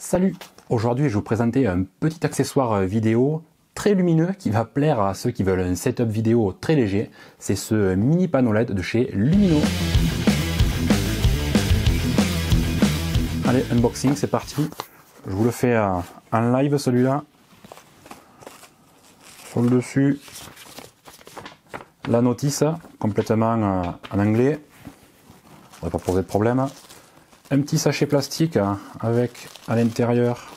Salut! Aujourd'hui, je vais vous présenter un petit accessoire vidéo très lumineux qui va plaire à ceux qui veulent un setup vidéo très léger. C'est ce mini panneau LED de chez Lumino. Allez, unboxing, c'est parti. Je vous le fais en live celui-là. Sur le dessus, la notice complètement en anglais. Ça ne va pas poser de problème. Un petit sachet plastique avec à l'intérieur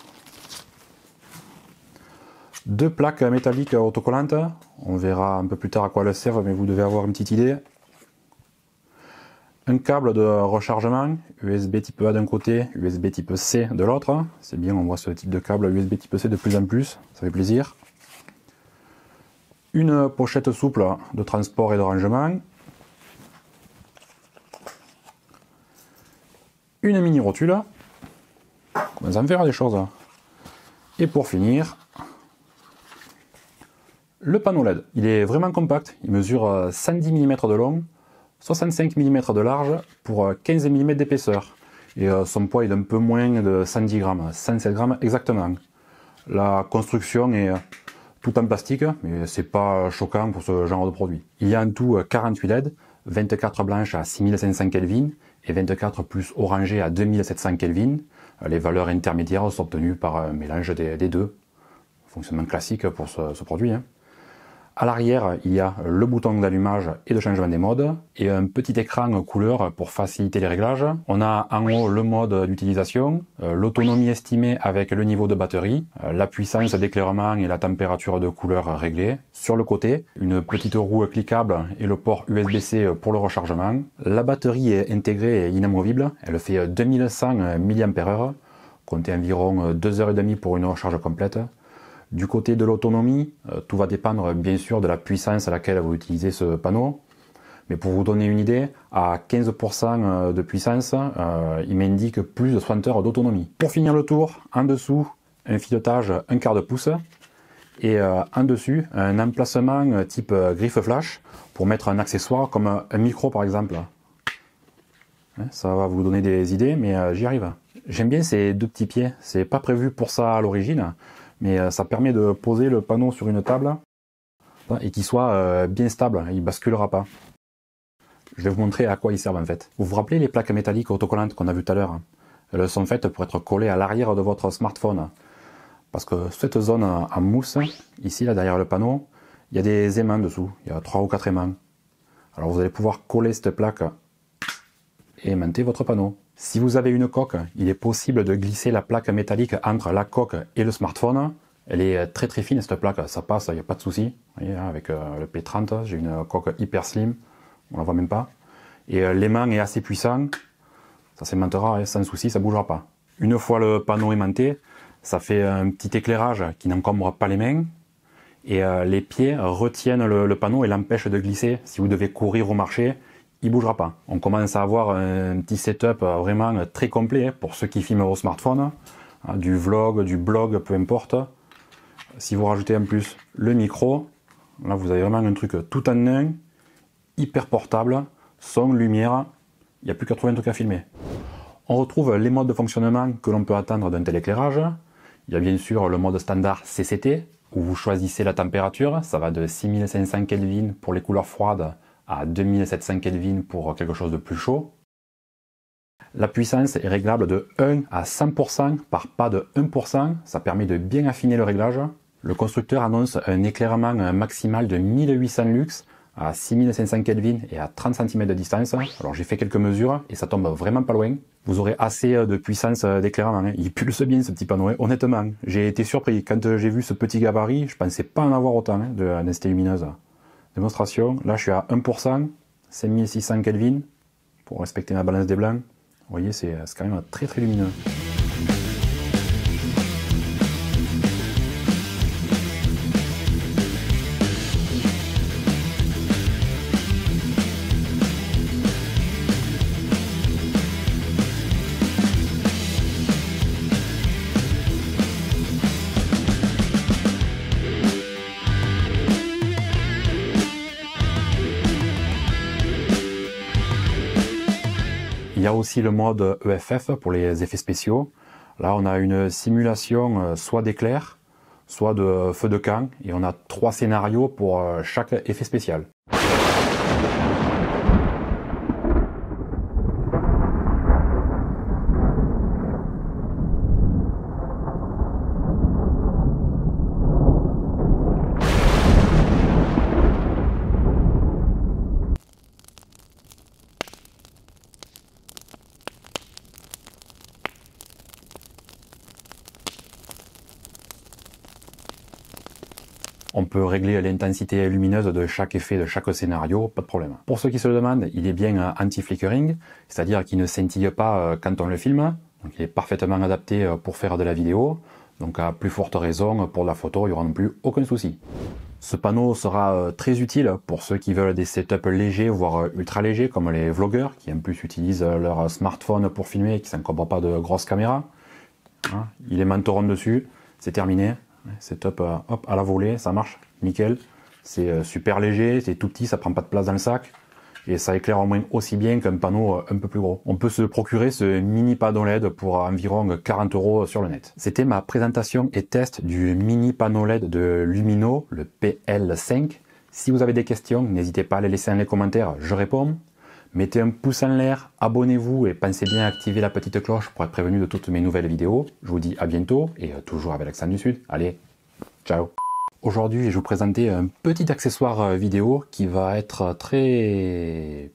deux plaques métalliques autocollantes. On verra un peu plus tard à quoi elles servent, mais vous devez avoir une petite idée. Un câble de rechargement, USB type A d'un côté, USB type C de l'autre. C'est bien, on voit ce type de câble USB type C de plus en plus, ça fait plaisir. Une pochette souple de transport et de rangement. Une mini rotule. On commence à en faire des choses. Et pour finir, le panneau LED. Il est vraiment compact. Il mesure 110 mm de long, 65 mm de large pour 15 mm d'épaisseur. Et son poids est d'un peu moins de 110 grammes, 107 grammes exactement. La construction est tout en plastique, mais c'est pas choquant pour ce genre de produit. Il y a en tout 48 LED, 24 blanches à 6500 Kelvin et 24 plus orangées à 2700 Kelvin. Les valeurs intermédiaires sont obtenues par un mélange des deux. Fonctionnement classique pour ce produit. À l'arrière, il y a le bouton d'allumage et de changement des modes et un petit écran couleur pour faciliter les réglages. On a en haut le mode d'utilisation, l'autonomie estimée avec le niveau de batterie, la puissance d'éclairement et la température de couleur réglée. Sur le côté, une petite roue cliquable et le port USB-C pour le rechargement. La batterie est intégrée et inamovible, elle fait 2100 mAh, comptez environ 2h30 pour une recharge complète. Du côté de l'autonomie, tout va dépendre bien sûr de la puissance à laquelle vous utilisez ce panneau. Mais pour vous donner une idée, à 15% de puissance, il m'indique plus de 60 heures d'autonomie. Pour finir le tour, en dessous, un filetage 1/4 pouce. Et en dessus, un emplacement type griffe flash pour mettre un accessoire comme un micro par exemple. Ça va vous donner des idées, mais j'y arrive. J'aime bien ces deux petits pieds. C'est pas prévu pour ça à l'origine. Mais ça permet de poser le panneau sur une table et qu'il soit bien stable, il ne basculera pas. Je vais vous montrer à quoi ils servent en fait. Vous vous rappelez les plaques métalliques autocollantes qu'on a vues tout à l'heure? Elles sont faites pour être collées à l'arrière de votre smartphone. Parce que cette zone en mousse, ici là derrière le panneau, il y a des aimants dessous, il y a 3 ou 4 aimants. Alors vous allez pouvoir coller cette plaque et aimanter votre panneau. Si vous avez une coque, il est possible de glisser la plaque métallique entre la coque et le smartphone. Elle est très très fine cette plaque, ça passe, il n'y a pas de souci. Vous voyez, avec le P30, j'ai une coque hyper slim, on la voit même pas. Et l'aimant est assez puissant, ça s'aimantera sans souci, ça ne bougera pas. Une fois le panneau aimanté, ça fait un petit éclairage qui n'encombre pas les mains. Et les pieds retiennent le panneau et l'empêchent de glisser. Si vous devez courir au marché, il ne bougera pas. On commence à avoir un petit setup vraiment très complet pour ceux qui filment au smartphone, du vlog, du blog, peu importe. Si vous rajoutez en plus le micro, là vous avez vraiment un truc tout en un, hyper portable, son, lumière, il n'y a plus qu'à trouver un truc à filmer. On retrouve les modes de fonctionnement que l'on peut attendre d'un tel éclairage. Il y a bien sûr le mode standard CCT, où vous choisissez la température, ça va de 6500 Kelvin pour les couleurs froides à 2700 Kelvin pour quelque chose de plus chaud. La puissance est réglable de 1 à 100% par pas de 1%, ça permet de bien affiner le réglage. Le constructeur annonce un éclairement maximal de 1800 lux à 6500 Kelvin et à 30 cm de distance. Alors j'ai fait quelques mesures et ça tombe vraiment pas loin. Vous aurez assez de puissance d'éclairement. Il pulse bien ce petit panneau, honnêtement. J'ai été surpris quand j'ai vu ce petit gabarit, je pensais pas en avoir autant de densité lumineuse. Démonstration, là je suis à 1%, 5600 Kelvin, pour respecter ma balance des blancs. Vous voyez, c'est quand même très très lumineux. Il y a aussi le mode EFF pour les effets spéciaux. Là, on a une simulation soit d'éclair, soit de feu de camp, et on a 3 scénarios pour chaque effet spécial. On peut régler l'intensité lumineuse de chaque effet, de chaque scénario, pas de problème. Pour ceux qui se le demandent, il est bien anti-flickering, c'est-à-dire qu'il ne scintille pas quand on le filme, donc il est parfaitement adapté pour faire de la vidéo, donc à plus forte raison, pour la photo, il n'y aura non plus aucun souci. Ce panneau sera très utile pour ceux qui veulent des setups légers, voire ultra légers, comme les vlogueurs, qui en plus utilisent leur smartphone pour filmer et qui ne s'encombrent pas de grosses caméras. Il est mentoron dessus, c'est terminé. Setup hop, à la volée, ça marche, nickel. C'est super léger, c'est tout petit, ça prend pas de place dans le sac. Et ça éclaire au moins aussi bien qu'un panneau un peu plus gros. On peut se procurer ce mini panneau LED pour environ 40 € sur le net. C'était ma présentation et test du mini panneau LED de Lumino, le PL5. Si vous avez des questions, n'hésitez pas à les laisser dans les commentaires, je réponds. Mettez un pouce en l'air, abonnez-vous et pensez bien à activer la petite cloche pour être prévenu de toutes mes nouvelles vidéos. Je vous dis à bientôt et toujours avec l'accent du Sud. Allez, ciao! Aujourd'hui, je vais vous présenter un petit accessoire vidéo qui va être très...